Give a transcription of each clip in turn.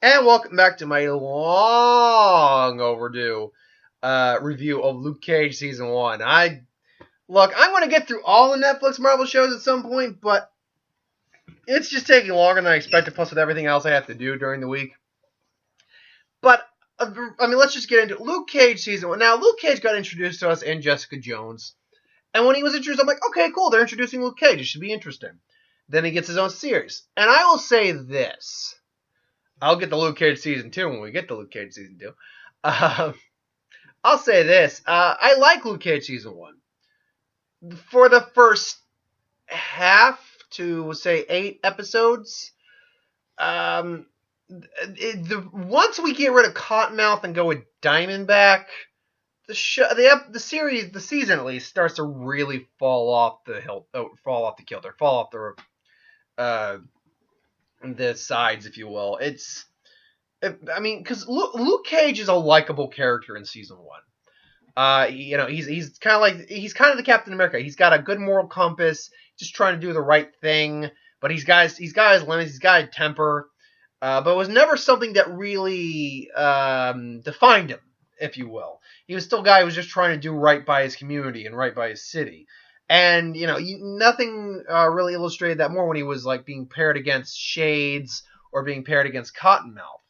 And welcome back to my long overdue review of Luke Cage Season 1. I'm going to get through all the Netflix Marvel shows at some point, but it's just taking longer than I expected, plus with everything else I have to do during the week. But, let's just get into Luke Cage Season 1. Now, Luke Cage got introduced to us in Jessica Jones. And when he was introduced, I'm like, okay, cool, they're introducing Luke Cage. It should be interesting. Then he gets his own series. And I will say this. I'll get to Luke Cage Season 2 when we get to Luke Cage Season 2. I'll say this. I like Luke Cage Season 1. For the first half to, say, 8 episodes, once we get rid of Cottonmouth and go with Diamondback, the season at least, starts to really fall off the sides, if you will. Because Luke Cage is a likable character in Season 1. He's kind of the Captain America. He's got a good moral compass, just trying to do the right thing. But he's got his limits. He's got a temper. But it was never something that really defined him, if you will. He was still a guy who was just trying to do right by his community and right by his city. And, nothing really illustrated that more when he was, being paired against Shades or being paired against Cottonmouth,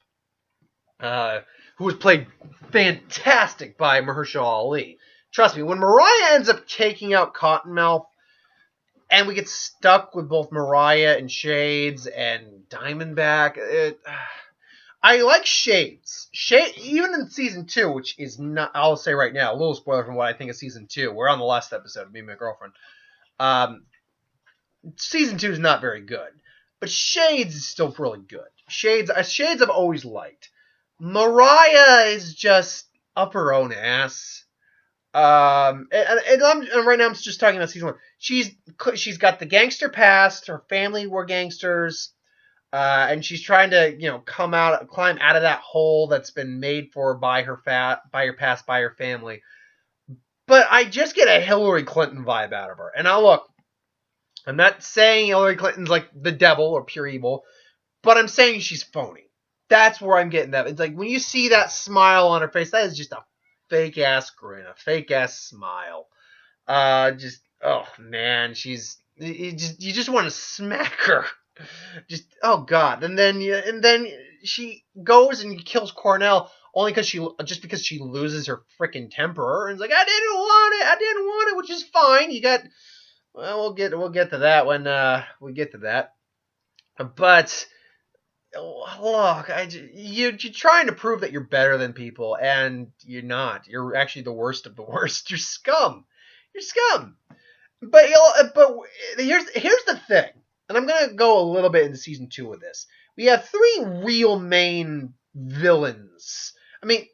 who was played fantastic by Mahershala Ali. Trust me, when Mariah ends up taking out Cottonmouth, and we get stuck with both Mariah and Shades and Diamondback, I like Shades. Even in Season 2, which is not, I'll say right now, a little spoiler from what I think of Season 2. We're on the last episode of Me and My Girlfriend. Season 2 is not very good. But Shades is still really good. Shades I've always liked. Mariah is just up her own ass. And right now I'm just talking about Season 1. She's got the gangster past. Her family were gangsters. And she's trying to, climb out of that hole that's been made for by her past, by her family. But I just get a Hillary Clinton vibe out of her. And now look, I'm not saying Hillary Clinton's like the devil or pure evil, but I'm saying she's phony. That's where I'm getting that. It's like when you see that smile on her face, that is just a fake ass grin, a fake ass smile. Oh man, you just want to smack her. Just, oh god. And then she goes and kills Cornell only because she loses her freaking temper and is like, I didn't want it, which is fine. We'll get to that when we get to that. But look, you're trying to prove that you're better than people, and you're not. You're actually the worst of the worst. You're scum. But here's the thing. And I'm going to go a little bit into Season 2 with this. We have 3 real main villains.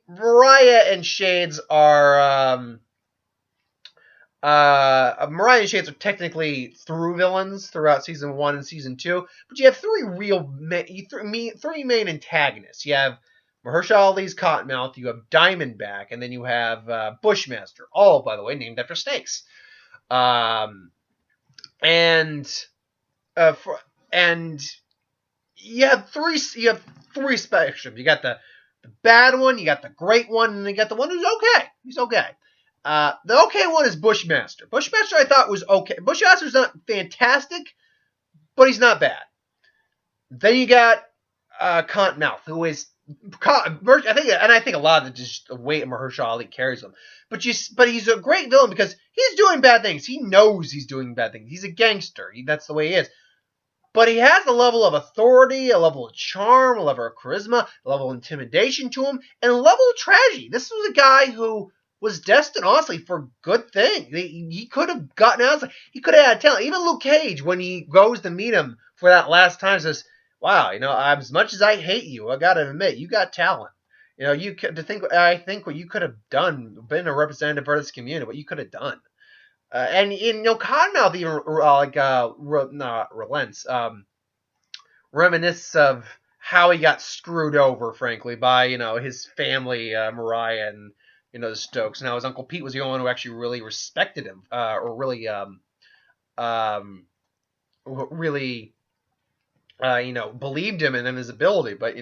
Mariah and Shades are... Mariah and Shades are technically through villains throughout Season 1 and Season 2. But you have 3 main antagonists. You have Mahershala Ali's Cottonmouth, you have Diamondback, and then you have Bushmaster. All, by the way, named after snakes. And you have three spectrums. You got the bad one, you got the great one, and you got the one who's okay. He's okay. The okay one is Bushmaster. Bushmaster I thought was okay. Bushmaster's not fantastic, but he's not bad. Then you got Cottonmouth, who is I think a lot of it is just the weight of Mahershala Ali carries him. But he's a great villain because he's doing bad things. He knows he's doing bad things. He's a gangster. That's the way he is. But he has a level of authority, a level of charm, a level of charisma, a level of intimidation to him, and a level of tragedy. This was a guy who was destined, honestly, for good things. He could have gotten out. He could have had talent. Even Luke Cage, when he goes to meet him for that last time, says, wow, as much as I hate you, I gotta admit, you got talent. I think what you could have done, been a representative for this community, what you could have done. Cottonmouth even relents, reminisces of how he got screwed over, frankly, by his family, Mariah and the Stokes. Now his Uncle Pete was the only one who actually really respected him, or really believed him and in his ability. But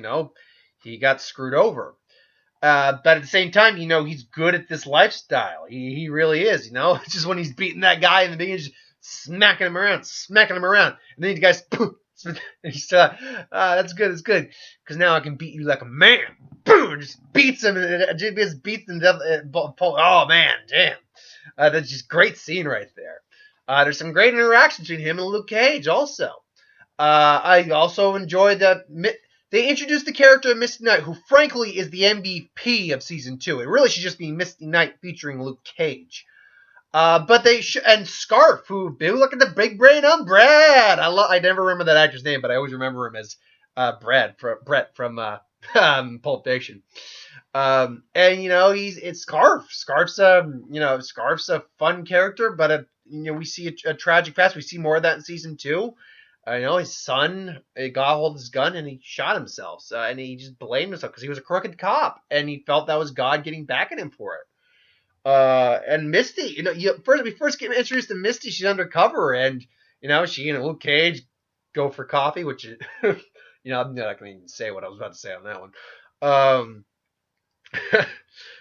he got screwed over. But at the same time, he's good at this lifestyle. He really is, It's just when he's beating that guy in the beginning, just smacking him around. And then the guy's, he's that's good, because now I can beat you like a man. Boom, just beats him, and just beats him. Oh man, damn. That's just great scene right there. There's some great interaction between him and Luke Cage also. I also enjoyed that they introduced the character of Misty Knight, who frankly is the MVP of season 2. It really should just be Misty Knight featuring Luke Cage. But they and Scarf, who look at the big brain on Brad. I never remember that actor's name, but I always remember him as Brett from Pulp Fiction. And it's Scarf. Scarf's a fun character, but we see a tragic past. We see more of that in season 2. His son got hold of his gun and he shot himself. And he just blamed himself because he was a crooked cop and he felt that was God getting back at him for it. And Misty, we first get introduced to Misty. She's undercover, and she and Luke Cage go for coffee, which is, I'm not going to even say what I was about to say on that one.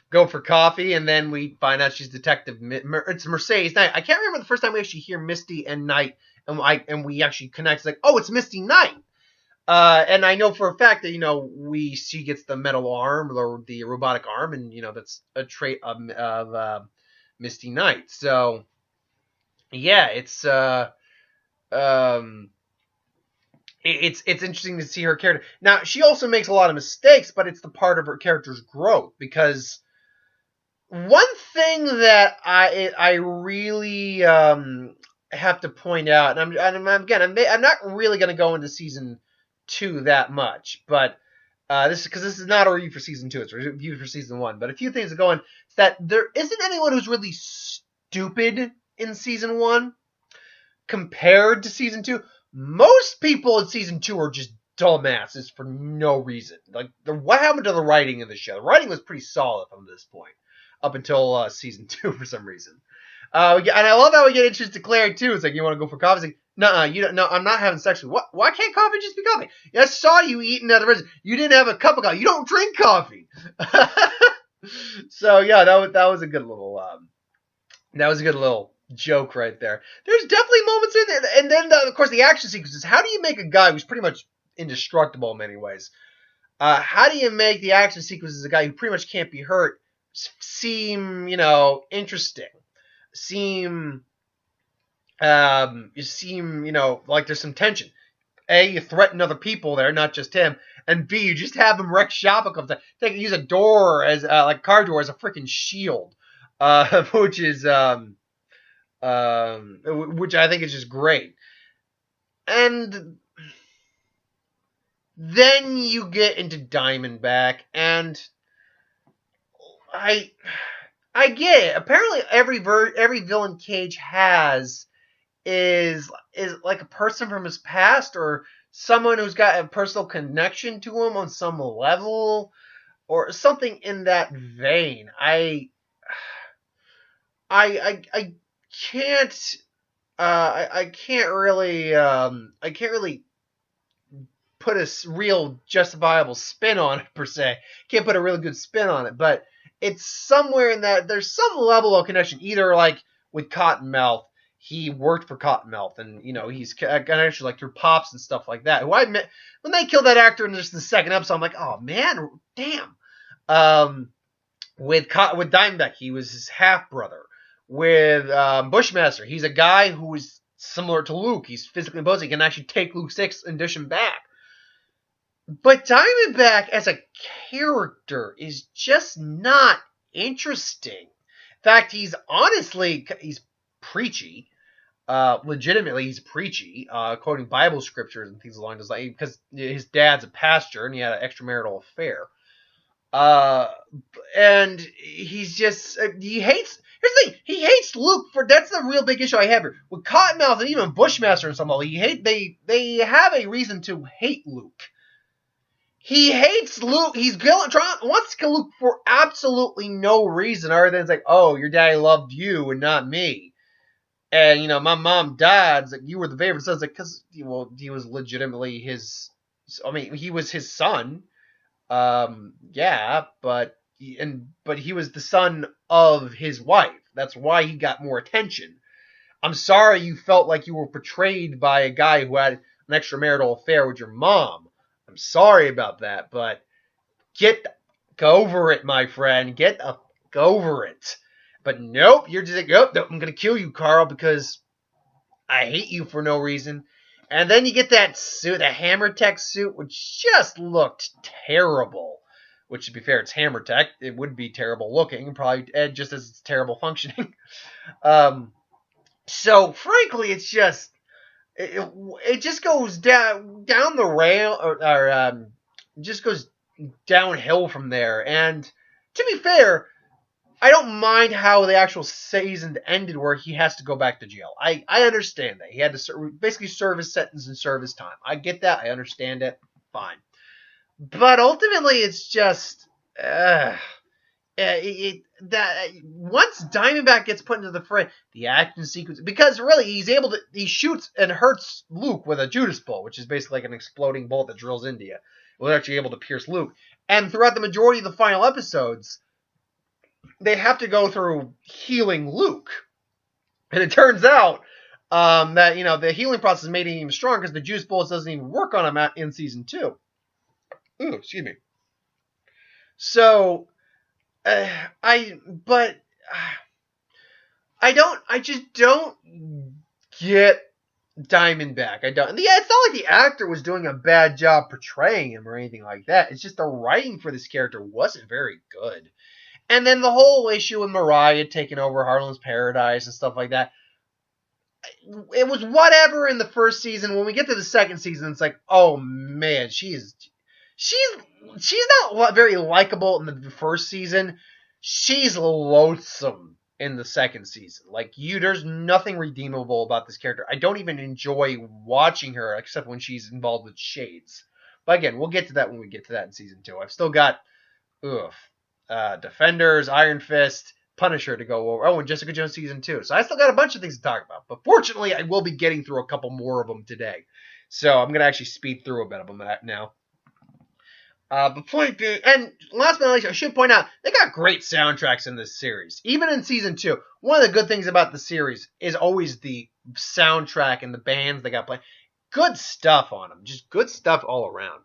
Go for coffee, and then we find out she's Detective. It's Mercedes Knight. I can't remember the first time we actually hear Misty and Knight, and we actually connect. It's like, oh, it's Misty Knight. And I know for a fact that, she gets the metal arm or the robotic arm, and, that's a trait of Misty Knight. So, yeah, it's interesting to see her character. Now, she also makes a lot of mistakes, but it's the part of her character's growth, because one thing that I really have to point out, and I'm not really going to go into season 2 that much, but this is not a review for season 2, it's a review for season 1. But a few things that go on is that there isn't anyone who's really stupid in season 1 compared to season 2. Most people in season 2 are just dumbasses for no reason. Like, what happened to the writing in the show? The writing was pretty solid from this point up until season 2 for some reason. And I love how we get introduced to Claire too. It's like, you want to go for coffee? It's like, nuh-uh, you don't. No, I'm not having sex with you. What? Why can't coffee just be coffee? I saw you eating at the restaurant. You didn't have a cup of coffee. You don't drink coffee. So yeah, that was a good little joke right there. There's definitely moments in there, and then of course the action sequences. How do you make a guy who's pretty much indestructible in many ways? How do you make the action sequences a guy who pretty much can't be hurt seem interesting? Seem like there's some tension. A, you threaten other people there, not just him, and B, you just have him wreck shop a couple times. They can use a door as like a car door as a freaking shield, which I think is just great. And then you get into Diamondback, and I get it. Apparently, every villain Cage has is like a person from his past, or someone who's got a personal connection to him on some level, or something in that vein. I can't really put a real justifiable spin on it per se. Can't put a really good spin on it, but it's somewhere in that there's some level of connection, either like with Cottonmouth. He worked for Cottonmouth, and he's connection like through Pops and stuff like that. Who I met when they killed that actor in just the second episode, I'm like, oh man, damn. With Diamondback, he was his half brother. With Bushmaster, he's a guy who is similar to Luke. He's physically imposing. He can actually take Luke 6 and dish him back. But Diamondback as a character is just not interesting. In fact, he's preachy. Legitimately, he's preachy, quoting Bible scriptures and things along those lines, because his dad's a pastor and he had an extramarital affair. And he's just, he hates, here's the thing, he hates Luke that's the real big issue I have here. With Cottonmouth and even Bushmaster and some of them, they have a reason to hate Luke. He hates Luke. Wants to kill Luke for absolutely no reason other than it's like, oh, your daddy loved you and not me. And, my mom died. It's like, you were the favorite son. It's like, because, he was legitimately he was his son. Yeah, but he was the son of his wife. That's why he got more attention. I'm sorry you felt like you were portrayed by a guy who had an extramarital affair with your mom. I'm sorry about that, but go over it, my friend. Go over it. But nope, you're just like, nope, I'm gonna kill you, Carl, because I hate you for no reason. And then you get that suit, the Hammer Tech suit, which just looked terrible. Which, to be fair, it's Hammer Tech. It would be terrible looking, probably just as it's terrible functioning. So, frankly, it's just it just goes down the rail, or just goes downhill from there. And to be fair, I don't mind how the actual season ended where he has to go back to jail. I understand that. He had to basically serve his sentence and serve his time. I get that. I understand it. Fine. But ultimately, it's just that once Diamondback gets put into the fray, the action sequence, because really he shoots and hurts Luke with a Judas bolt, which is basically like an exploding bolt that drills into you. We're actually able to pierce Luke. And throughout the majority of the final episodes, they have to go through healing Luke. And it turns out that, the healing process made him even stronger because the juice bullets doesn't even work on him in season 2. Ooh, excuse me. So, I just don't get Diamondback. I don't. Yeah, it's not like the actor was doing a bad job portraying him or anything like that. It's just the writing for this character wasn't very good. And then the whole issue with Mariah taking over Harlem's Paradise and stuff like that. It was whatever in the first season. When we get to the second season, it's like, oh man, she's not very likable in the first season. She's loathsome in the second season. Like, there's nothing redeemable about this character. I don't even enjoy watching her except when she's involved with Shades. But again, we'll get to that when we get to that in season 2. I've still got Defenders, Iron Fist, Punisher to go over. Oh, and Jessica Jones season 2. So I still got a bunch of things to talk about. But fortunately, I will be getting through a couple more of them today. So I'm going to actually speed through a bit of them now. But point being, and last but not least, I should point out, they got great soundtracks in this series. Even in season 2, one of the good things about the series is always the soundtrack and the bands they got playing. Good stuff on them. Just good stuff all around.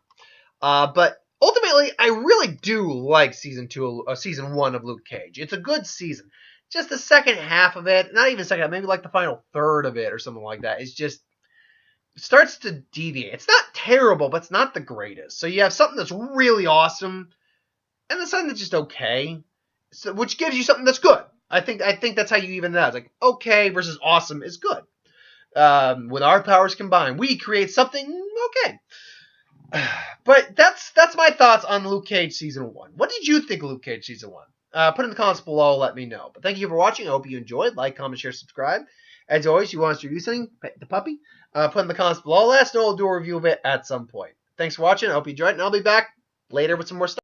But ultimately, I really do like season 1 of Luke Cage. It's a good season. Just the second half of it, not even second half, maybe like the final third of it or something like that, it's just starts to deviate. It's not terrible, but it's not the greatest. So you have something that's really awesome, and then something that's just okay, which gives you something that's good. I think that's how you even that. It's like okay versus awesome is good. With our powers combined, we create something okay. But that's my thoughts on Luke Cage season 1. What did you think of Luke Cage season 1? Put in the comments below. Let me know. But thank you for watching. I hope you enjoyed. Like, comment, share, subscribe. As always, you want us to review something, pet the puppy. Put in the comments below. Let us know. We'll do a review of it at some point. Thanks for watching. I hope you enjoyed, and I'll be back later with some more stuff.